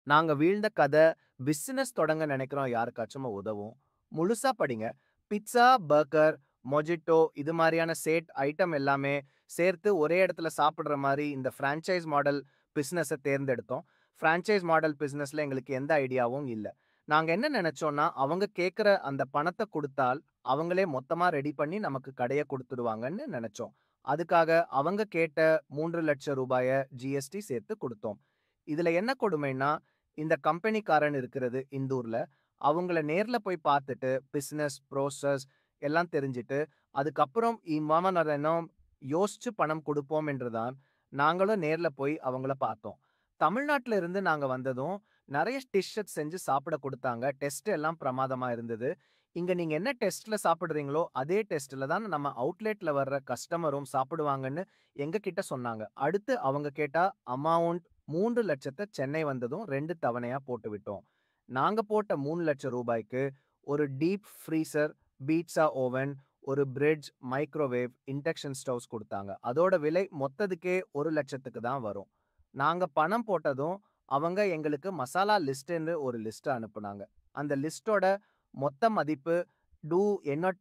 நாங்க வீழ்ந்த கதை, பிசினஸ் தொடங்க நினைக்கிறோம் யாருக்காச்சும் உதவும். முழுசா படிங்க. பிட்ஸா, பர்கர், மொஜிட்டோ இது மாரியான ஐட்டம் எல்லாமே சேர்த்து ஒரே இடத்துல சாப்பிடுற மாரி இந்த பிரான்சைஸ் மாடல் பிசினஸ தேர்ந்தெடுத்தோம். பிரான்சைஸ் மாடல் பிசினஸ்ல எங்களுக்கு எந்த ஐடியாவும் இல்ல. நாங்க என்ன நெனச்சோம்னா, அவங்க கேட்கிற அந்த பணத்த குடுத்தால், அவங்களே மொத்தமா ரெடி பண்ணி நமக்கு கடைய குடுத்துடுவாங்கன்னு நெனச்சோம். அதுக்காக அவங்க கேட்ட ரூ. 3,00,000 ஜிஎஸ்டி சேர்த்து குடுத்தோம். இதுல என்ன கொடுமைன்னா, இந்த கம்பெனிக்காரன் இருக்கிறது இந்தூர்ல. அவங்கள நேர்ல போய் பார்த்துட்டு, பிசினஸ், ப்ரோசஸ் எல்லாம் தெரிஞ்சுட்டு, அதுக்கப்புறம் இம்மாமனரெனம் யோசிச்சு பணம் குடுப்போம் என்று தான், நாங்களும் நேர்ல போய் அவங்கள பார்த்தோம். தமிழ்நாட்டுல இருந்து நாங்க வந்ததும், நெறைய டிஷ்ஷஸ் செஞ்சு சாப்பிட குடுத்தாங்க. டெஸ்ட் எல்லாம் பிரமாதமா இருந்தது. இங்க நீங்க என்ன டெஸ்ட்ல சாப்பிடுறீங்களோ, அதே டெஸ்ட்ல தான் நம்ம அவுட்லெட்ல வர்ற கஸ்டமரும் சாப்பிடுவாங்கன்னு எங்ககிட்ட சொன்னாங்க. அடுத்து அவங்க கேட்டா அமௌண்ட் 3,00,000 சென்னை வந்ததும் 2 தவணையா போட்டுவிட்டோம். நாங்க போட்ட ரூ. 3,00,000க்கு ஒரு டீப் ஃப்ரீசர், பீட்ஸா ஓவன், ஒரு பிரிட்ஜ், மைக்ரோவேவ், இண்டக்ஷன் ஸ்டவ்ஸ் குடுத்தாங்க. அதோட விலை மொத்ததுக்கே 1,00,000க்கு தான் வரும். நாங்க பணம் போட்டதும், அவங்க எங்களுக்கு மசாலா லிஸ்ட்ன்னு ஒரு லிஸ்ட் அனுப்புனாங்க. அந்த லிஸ்ட்டோட மொத்த மதிப்பு டூ எண்ணட்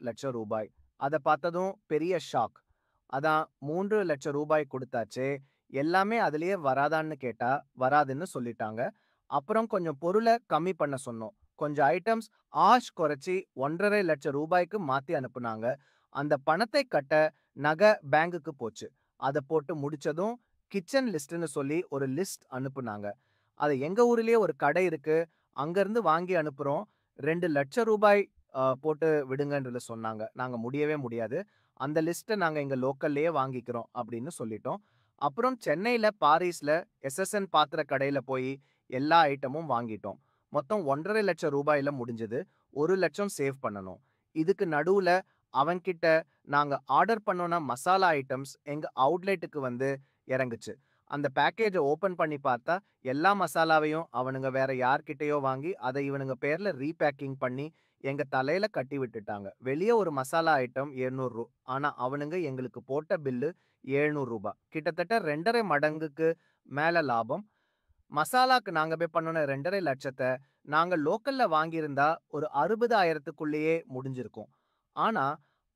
லட்சம் ரூபாய். அத பார்த்ததும் பெரிய ஷாக். அதான் ரூ. 3,00,000 குடுத்தாச்சே, எல்லாமே அதிலேயே வராதான்னு கேட்டா, வராதுன்னு சொல்லிட்டாங்க. அப்புறம் கொஞ்சம் பொருள கம்மி பண்ண சொன்னோம். கொஞ்சம் ஐட்டம்ஸ் குறைச்சு ரூ. 1,50,000க்கு மாத்தி அனுப்புனாங்க. அந்த பணத்தை கட்ட பேங்குக்கு போச்சு. அத போட்டு முடிச்சதும், கிச்சன் லிஸ்ட்ன்னு சொல்லி ஒரு லிஸ்ட் அனுப்புனாங்க. அது எங்க ஊரிலேயே ஒரு கடை இருக்கு. அங்கருந்து வாங்கி அனுப்புறோம். ரூ. 2,00,000 போட்டு விடுங்கன்றத சொன்னாங்க. நாங்க முடியவே முடியாது. அந்த லிஸ்ட்ட நாங்க எங்க லோக்கல்லயே வாங்கிக்கிறோம் அப்படின்னு சொல்லிட்டோம். அப்புறம் சென்னையில, பாரிஸ்ல எஸ்.எஸ்.என் பாத்திர கடையில போயி எல்லா ஐட்டமும் வாங்கிட்டோம். மொத்தம் ரூ. 1,50,000ல முடிஞ்சது. 1,00,000 சேவ் பண்ணனோம். இதுக்கு நடுவுல அவன்கிட்ட நாங்க ஆர்டர் பண்ணோன மசாலா ஐட்டம்ஸ் எங்க அவுட்லெட்டுக்கு வந்து இறங்குச்சு. அந்த பேக்கேஜ ஓப்பன் பண்ணி பார்த்தா, எல்லா மசாலாவையும் அவனுங்க வேற யார்கிட்டயோ வாங்கி, அத இவனுங்க பேர்ல ரீபேக்கிங் பண்ணி எங்க தலையில கட்டி விட்டுட்டாங்க. வெளிய ஒரு மசாலா ஐட்டம் ரூ. 700. ஆனா அவனுங்க எங்களுக்கு போட்ட பில்லு ரூ. 700. கிட்டத்தட்ட 2 1/2 மடங்குக்கு மேல லாபம். மசாலாக்கு நாங்க பே பண்ணுன 2 1/2 லட்சத்த நாங்க லோக்கல்ல வாங்கியிருந்தா ஒரு 60,000த்துக்குள்ளேயே முடிஞ்சிருக்கும். ஆனா,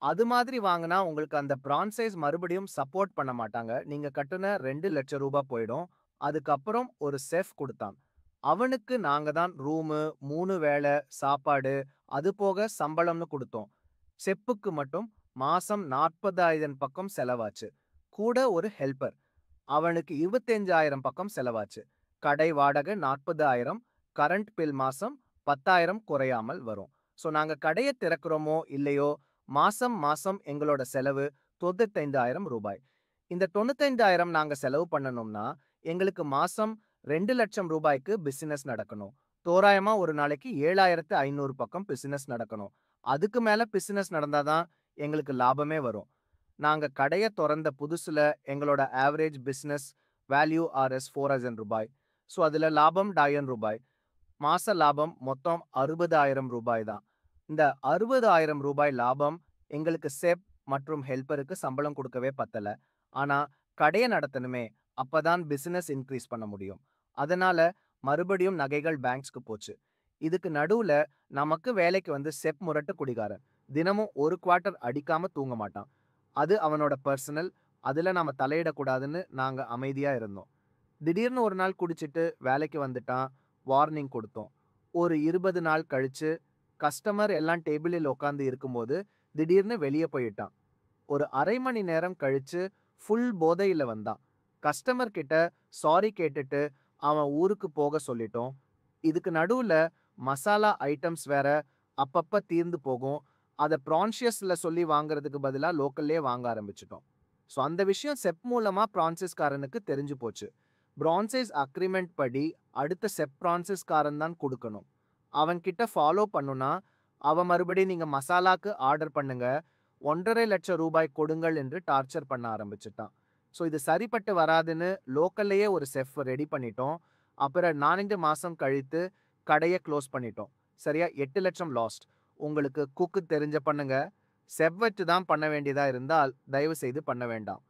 அது மாதிரி வாங்குனா உங்களுக்கு அந்த பிரான்சைஸ் மறுபடியும் சப்போர்ட் பண்ண மாட்டாங்க. நீங்க கட்டுன ரூ. 2,00,000 போயிடும். அதுக்கப்புறம் ஒரு செஃப் குடுத்தான். அவனுக்கு நாங்க தான் ரூமு, 3 வேள சாப்பாடு, அது போக சம்பளம்னு குடுத்தோம். செப்புக்கு மட்டும் மாசம் 40,000 பக்கம் செலவாச்சு. கூட ஒரு ஹெல்ப்பர். அவனுக்கு 25,000 பக்கம் செலவாச்சு. கடை வாடகை 40,000, கரண்ட் பில் மாசம் 10,000 குறையாமல் வரும். நாங்க கடைய திறக்கிறோமோ இல்லையோ, மாசம் மாசம் எங்களோட செலவு ரூ. 95,000. இந்த 95,000 நாங்க செலவு பண்ணணும்னா, எங்களுக்கு மாசம் ரூ. 2,00,000க்கு பிசினஸ் நடக்கணும். தோராயமா ஒரு நாளைக்கு 7,500 பக்கம் பிசினஸ் நடக்கணும். அதுக்கு மேல பிசினஸ் நடந்தா தான் எங்களுக்கு லாபமே வரும். நாங்க கடைய தொறந்த புதுசுல எங்களோட ஆவரேஜ் பிசினஸ் வேல்யூ ஆர்எஸ் ரூ. 4,000. அதுல லாபம் ரூ. 1,000. மாச லாபம் மொத்தம் ரூ. 60,000 தான். இந்த ரூ. 60,000 லாபம் எங்களுக்கு செப் மற்றும் ஹெல்ப்பருக்கு சம்பளம் குடுக்கவே பத்தல. ஆனா, கடைய நடத்தணுமே! அப்பதான் பிசினஸ் இன்கிரீஸ் பண்ண முடியும். அதனால மறுபடியும் நகைகள் பேங்க்ஸ்க்கு போச்சு. இதுக்கு நடுவுல நமக்கு வேலைக்கு வந்து செப் முரட்டு குடிகாரன். தினமும் ஒரு குவார்ட்டர் அடிக்காம தூங்க மாட்டான். அது அவனோட பெர்சனல். அதுல நாம தலையிடக்கூடாதுன்னு நாங்க அமைதியா இருந்தோம். திடீர்னு ஒரு நாள் குடிச்சிட்டு வேலைக்கு வந்துட்டான். வார்னிங் குடுத்தோம். ஒரு 20 நாள் கழிச்சு, கஸ்டமர் எல்லாம் டேபிளில் உட்கார்ந்து இருக்கும்போது, திடீர்னு வெளிய போயிட்டான். ஒரு 1/2 மணி நேரம் கழிச்சு, ஃபுல் போதையில வந்தான். கஸ்டமர் கிட்ட சாரி கேட்டுட்டு, அவன் ஊருக்கு போக சொல்லிட்டோம். இதுக்கு நடுவுல மசாலா ஐட்டம்ஸ் வேற அப்பப்ப தீர்ந்து போகும். அத பிரான்சியஸ்ல சொல்லி வாங்குறதுக்கு பதிலா லோக்கல்லயே வாங்க ஆரம்பிச்சுட்டோம். அந்த விஷயம் செப் மூலமா பிரான்சிஸ்காரனுக்கு தெரிஞ்சு போச்சு. பிரான்சைஸ் அக்ரீமெண்ட் படி அடுத்த செப் பிரான்சிஸ்காரன் தான் குடுக்கணும். அவன் கிட்ட ஃபாலோ பண்ணுனா, அவன் மறுபடியும் நீங்க மசாலாக்கு ஆர்டர் பண்ணுங்க. ரூ. 1,50,000 கொடுங்கள் என்று டார்ச்சர் பண்ண ஆரம்பிச்சுட்டான். இது சரிப்பட்டு வராதுன்னு லோக்கல்லயே ஒரு செஃப் ரெடி பண்ணிட்டோம். அப்புறம் 4 மாசம் கழித்து கடைய குளோஸ் பண்ணிட்டோம். சரியா 8,00,000 லாஸ்ட். உங்களுக்கு குக் தெரிஞ்ச பண்ணுங்க. செப் வச்சு தான் பண்ண வேண்டியதா இருந்தால், தயவு செய்து பண்ண வேண்டாம்.